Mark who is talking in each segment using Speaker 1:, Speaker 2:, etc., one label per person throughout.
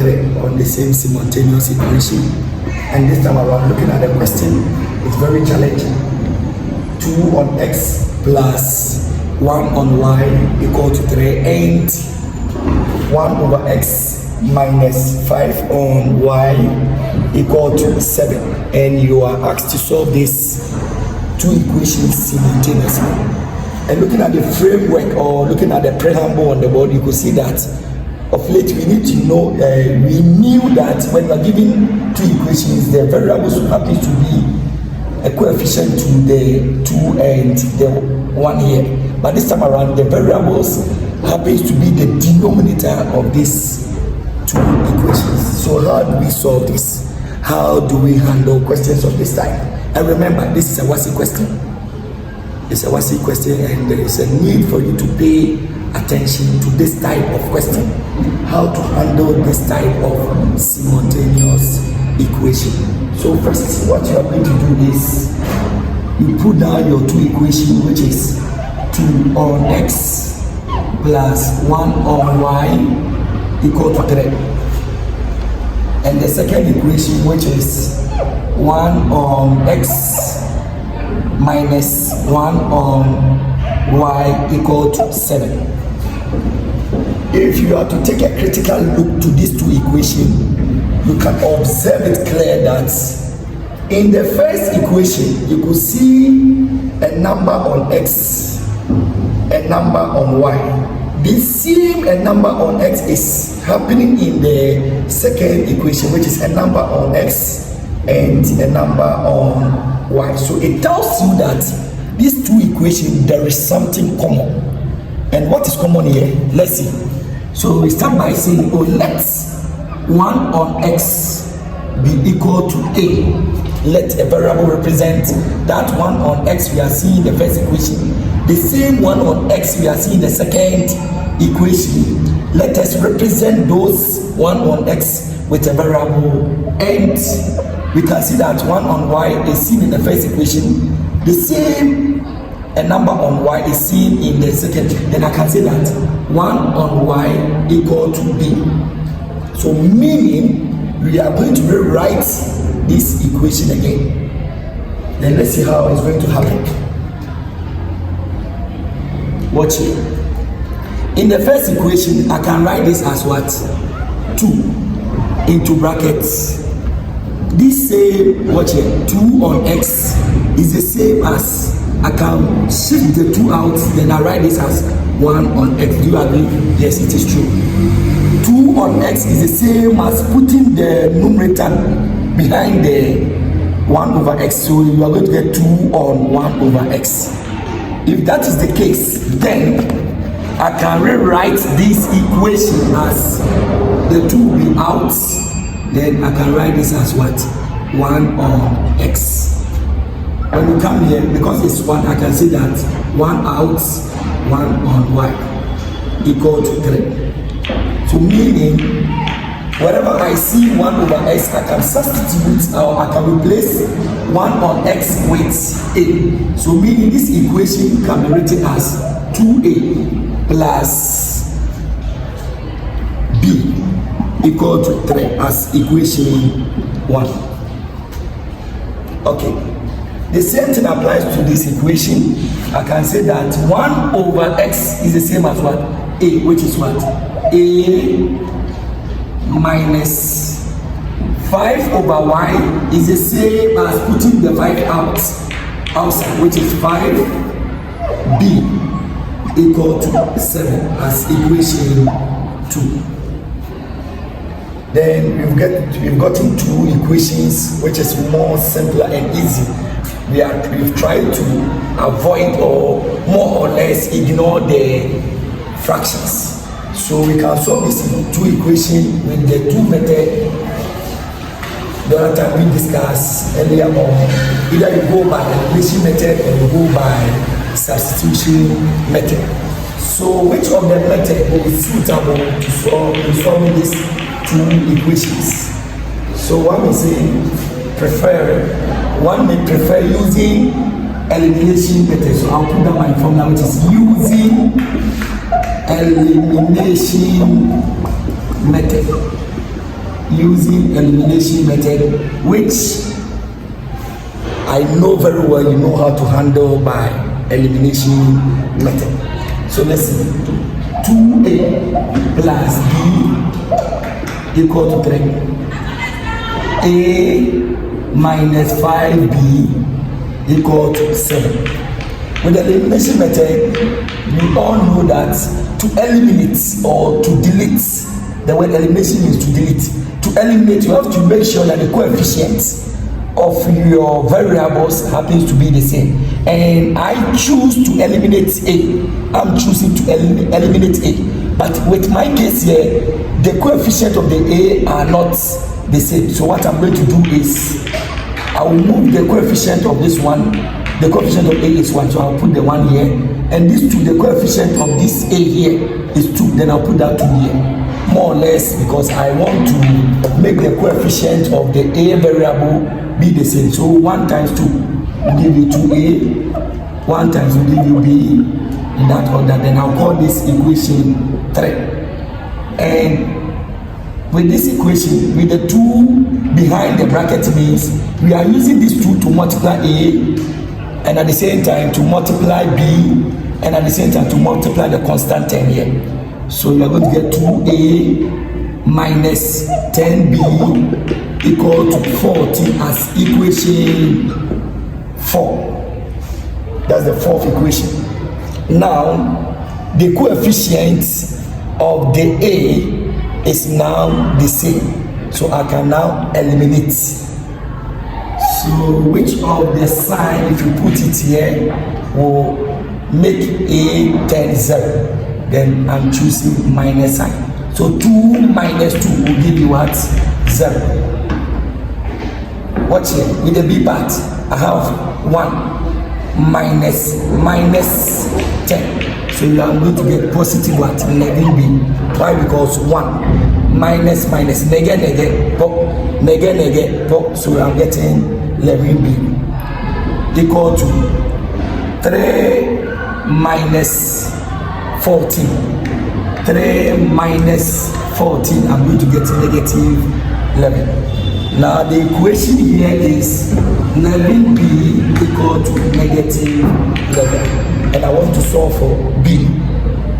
Speaker 1: 3 on the same simultaneous equation. And this time around, looking at the question, it's very challenging. 2 on x plus 1 on y equal to 3, and 1 over x minus 5 on y equal to 7. And you are asked to solve these two equations simultaneously. And looking at the framework or looking at the preamble on the board, you could see that of late we need to know, we knew that when we are given two equations, the variables happen to be a coefficient to the 2 and the 1 here. But this time around, the variables happens to be the denominator of these two equations. So how do we solve this? How do we handle questions of this type? And remember, this is a WASI question. It's a WASI question, and there is a need for you to pay attention to this type of question. How to handle this type of simultaneous equation. So first, what you are going to do is you put down your two equations, which is 2 on x plus 1 on y equal to 3. And the second equation, which is 1 on x minus 1 on y equal to 7. If you are to take a critical look to these two equations, you can observe it clear that in the first equation, you could see a number on x, a number on y. The same a number on x is happening in the second equation, which is a number on x and a number on y. So it tells you that these two equations, there is something common. And what is common here? Let's see. So we start by saying, oh, let's 1 on x be equal to a. Let a variable represent that 1 on x we are seeing in the first equation. The same 1 on x we are seeing in the second equation. Let us represent those 1 on x with a variable, and we can see that 1 on y is seen in the first equation. The same a number on y is seen in the second. Then I can say that 1 on y equal to b. So meaning we are going to rewrite this equation again. Then let's see how it's going to happen. Watch here. In the first equation, I can write this as what? 2 into brackets. This same, watch here, 2 on x is the same as, I can shift the 2 out, then I write this as 1 on x. Do you agree? Yes, it is true. 2 on x is the same as putting the numerator behind the 1 over x. So you are going to get 2 on 1 over x. If that is the case, then I can rewrite this equation as the 2 will be out. Then I can write this as what? 1 on x. When you come here, because it's 1, I can say that 1 out, 1 on y equal to 3. So meaning, wherever I see 1 over x, I can substitute or I can replace 1 on x with a. So meaning this equation can be written as 2a plus b equal to 3 as equation 1. Okay. The same thing applies to this equation. I can say that 1 over x is the same as what? A, which is what? A minus 5 over y is the same as putting the 5 outside, which is 5b equal to 7 as equation 2. Then we've gotten two equations, which is more simpler and easy. We've tried to avoid or more or less ignore the fractions. So we can solve this in two equations with the two methods the other time we discussed earlier on. Either you go by the elimination method or you go by substitution method. So which of the method will be suitable to solve these two equations? So one is saying one may prefer using elimination method. So I'll put down my formula, which is using elimination method. using elimination method, which I know very well you know how to handle by elimination method. So let's see. 2a plus b equal to 3. A minus 5b equal to 7. With the elimination method, we all know that to eliminate or to delete, the word elimination is to delete. To eliminate, you have to make sure that the coefficient of your variables happens to be the same. And I choose to eliminate A. I'm choosing to eliminate A. But with my case here, the coefficient of the A are not the same. So what I'm going to do is, I will move the coefficient of this one. The coefficient of A is 1, so I'll put the 1 here. And this 2, the coefficient of this A here is 2. Then I'll put that 2 here. More or less, because I want to make the coefficient of the A variable be the same. So 1 times 2 will give you 2A, 1 times will give you B, in that order. Then I'll call this equation 3. And with this equation, with the 2 behind the bracket means we are using this 2 to multiply A, and at the same time to multiply B, and at the same time to multiply the constant 10 here. So you are going to get 2A minus 10B equal to 40 as equation 4. That's the fourth equation. Now, the coefficient of the A is now the same. So I can now eliminate. So which of the sign, if you put it here, will make A turn 0? Then I'm choosing minus sign. So 2 minus 2 will give you what? 0. Watch here. With the B part, I have 1 minus 10. So you are going to get positive what? 11B. Why? Because 1 minus negative, so I'm getting 11B equal to 3 minus 14. 3 minus 14, I'm going to get negative 11. Now the equation here is 11b equal to negative 11. And I want to solve for b.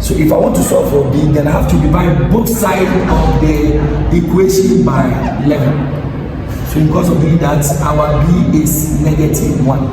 Speaker 1: So if I want to solve for b, then I have to divide both sides of the equation by 11. So because of that, our b is negative 1.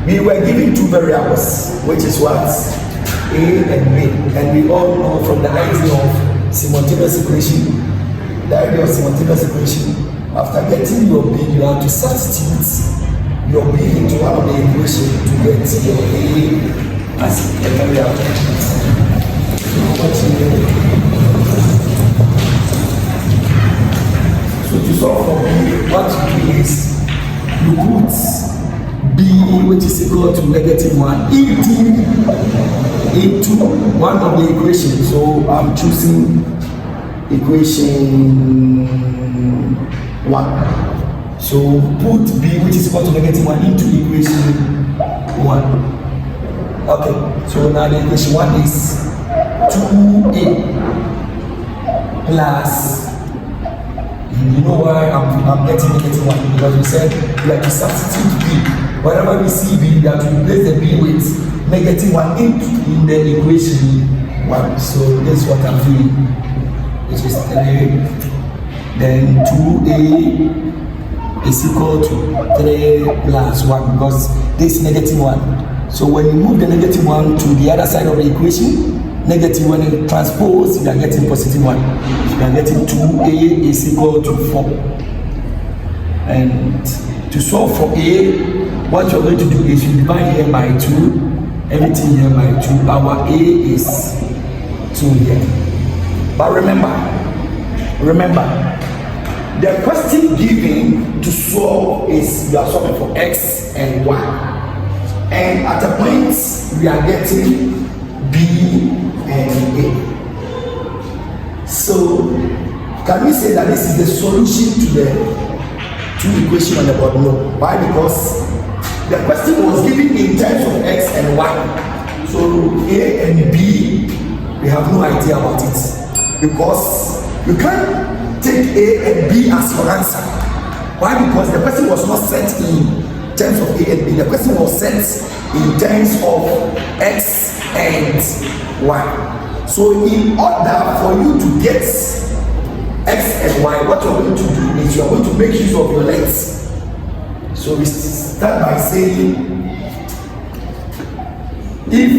Speaker 1: We were given 2 variables, which is what? A and B. And we all know from the idea of simultaneous equation, the idea of simultaneous equation, after getting your B, you have to substitute your B into one of the equations to get your A as a variable. So to solve for B, what you do is you put B, which is equal to negative 1, into one of the equations. So I'm choosing equation 1. So put B, which is equal to negative 1, into equation 1. Okay, so now the equation 1 is 2A plus, you know why I'm getting negative 1? Because we said we have to substitute B. Whenever we see B, we have to replace the B with negative 1 in the equation 1. So this is what I'm doing, which is 3. Then 2A is equal to 3 plus 1, because this is negative 1. So when you move the negative 1 to the other side of the equation, negative 1 is transpose, you are getting positive 1. So you are getting 2A is equal to 4. And to solve for A, what you're going to do is you divide here by 2, everything here by 2. Our A is 2 here. But remember, the question given to solve is you are solving for X and Y. And at a point, we are getting B and A. So, can we say that this is the solution to the 2 equations on the board? No. Why? Because the question was given in terms of X and Y. So A and B, we have no idea about it. Because You can't take A and B as your answer. Why? Because the question was not set in terms of A and B. The question was set in terms of X and Y. So in order for you to get X and Y, what you're going to do is you're going to make use of your legs. So we start by saying if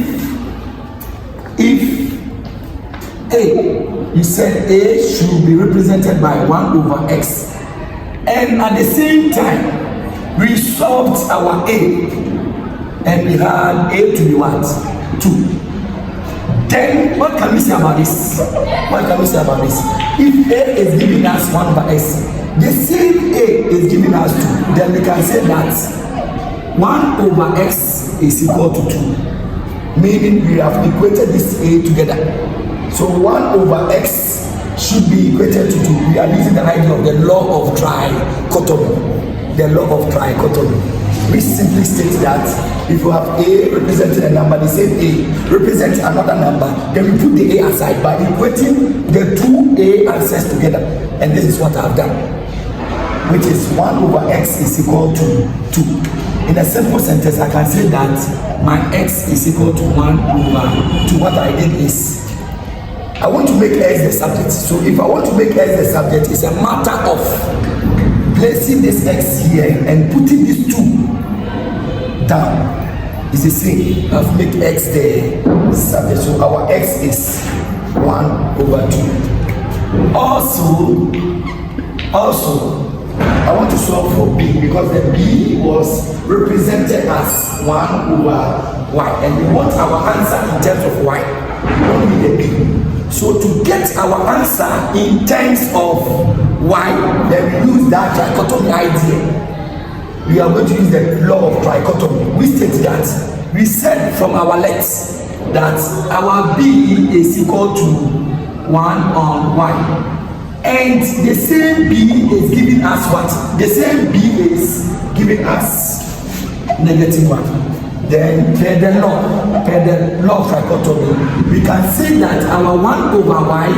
Speaker 1: A, you said A should be represented by 1 over X, and at the same time we solved our A and we had A to be what? 2. Then what can we say about this? What can we say about this? If A is giving us 1 over X, the same A is giving us 2, then we can say that 1 over X is equal to 2, meaning we have equated this A together. So 1 over X should be equated to 2. We are using the idea of the law of trichotomy. The law of trichotomy, which simply states that if you have A representing a number, the same A represents another number, then we put the A aside by equating the two A answers together. And this is what I've done, which is 1 over X is equal to 2. In a simple sentence, I can say that my X is equal to 1 over 2. What I did is, I want to make X the subject. So if I want to make X the subject, it's a matter of placing this X here and putting these 2 down. It's the same. I've made X the subject. So our X is 1 over 2. Also, I want to solve for B, because the B was represented as 1 over Y, and we want our answer in terms of Y. We don't need a B. So to get our answer in terms of Y, then we use that trichotomy idea. We are going to use the law of trichotomy. We state that we said from our legs that our B is equal to 1 on Y. And the same B is giving us what? The same B is giving us -1. Then per the law of trichotomy, we can say that our 1 over Y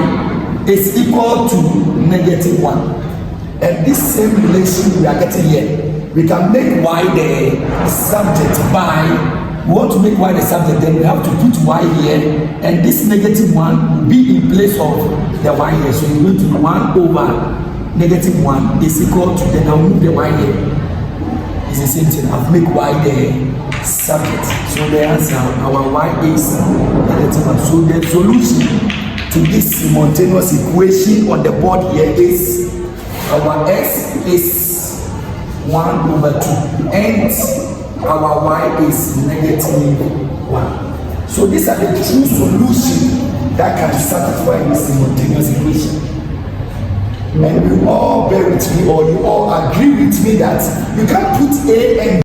Speaker 1: is equal to -1. And this same relation we are getting here, we can make Y the subject by, we want to make Y the subject, then we have to put Y here, and this -1 will be in place of the Y here. So we're going to be 1 over -1 is equal to, then I'll move the Y here. It's the same thing. I've made Y the subject. So the answer, our Y is -1. So the solution to this simultaneous equation on the board here is our X is 1 over 2 and our Y is -1. So these are the true solutions that can satisfy this simultaneous equation. And you all bear with me, or you all agree with me that you can't put A and